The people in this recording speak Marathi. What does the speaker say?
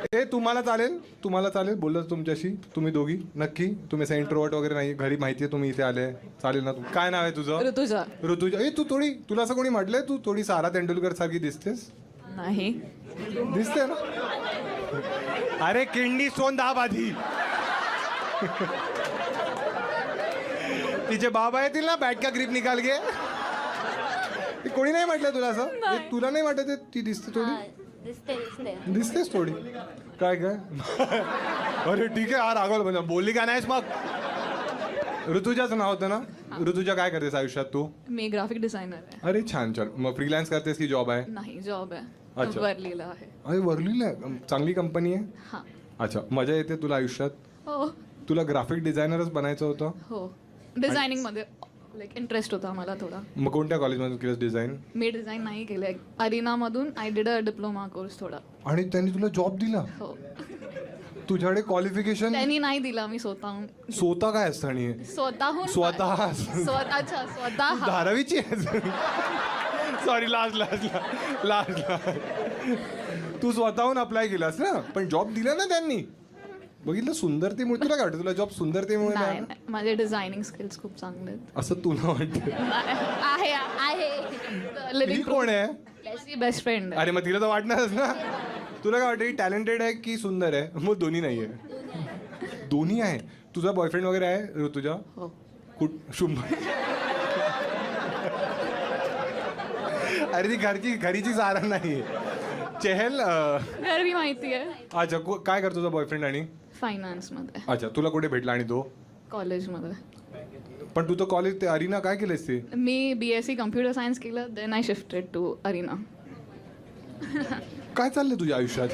हे तुम्हाला चालेल बोललं तुमच्याशी, तुम्ही दोघी नक्की. तुम्ही असं इंट्रोवर्ट वगैरे नाही, घरी माहिती आहे तुम्ही इथे आले, चालेल ना? काय नाव आहे तुझं? ऋतुजा. ऋतुजा. ए तू थोडी, तुला असं कोणी म्हटलंय तू थोडी सारा तेंडुलकर सारखी दिसतेस? नाही. दिसते ना? अरे किंडी सोन दाब आधी. तिचे बाबा येतील ना, बॅट का ग्रिप निकाल गे. कोणी नाही म्हटलं तुला असं? तुला नाही वाटत आहे ती दिसते थोडी? दिसतेस थोडी. काय अरे ठीक आहे, हा राघवल म्हणजे बोलली का नाहीस मग? ऋतुजाचं नाव होतं ना? ऋतुजा काय करतेस आयुष्यात तू? मी ग्राफिक डिझायनर आहे. अरे छान छान. मग फ्रीलान्स करतेस की जॉब आहे? नाही, जॉब आहे. अच्छा. वरलीला आहे. अरे वरलीला आहे? चांगली कंपनी आहे? हां. अच्छा, मजा येते तुला आयुष्यात? हो तुला ग्राफिक डिझायनरच बनायचं होतं? हो. डिझायनिंगमध्ये लाईक इंटरेस्ट होता मला थोडा. मग कोणत्या कॉलेजमधून केलंस डिझाईन? मी डिझाईन नाही केलं. अरिनामधून I did a diploma course थोडा. आणि त्यांनी तुला जॉब दिला? हो. तुझ्याकडे क्वालिफिकेशन? त्यांनी नाही दिला, मी स्वतःहून. स्वतः काय असतं? आणि स्वतः धारावीची आहे? सॉरी, लाज. तू स्वतःहून अप्लाय केलास ना, पण जॉब दिला ना त्यांनी. बघितलं, सुंदरतेमुळे. तुला काय वाटतं, तुला जॉब सुंदरतेमुळे नाही, नाही? माझे डिझायनिंग स्किल्स खूप चांगले आहेत. असं तुला वाटतं? आहे. कोण आहे? Best friend. अरे मग तिला तर वाटणारच ना. तुला काय वाटतं, टॅलेंटेड आहे की सुंदर आहे? मग दोन्ही नाही आहे. दोन्ही आहे. तुझा बॉयफ्रेंड वगैरे आहे ऋतुजा? हो. शुभ. अरे ती घरीची सारण नाही. चहल. घर भी माहिती आहे. अच्छा, काय करतो तुझा बॉयफ्रेंड? आणि फायनान्समध्ये. अच्छा, तुला कुठे भेटला? आणि तो? कॉलेजमध्ये. पण तू तर कॉलेज ते अरिना काय केलंस ते? मी BSc कम्प्युटर सायन्स केलं, then I shifted to Arena. काय चाललंय तुझ्या आयुष्यात?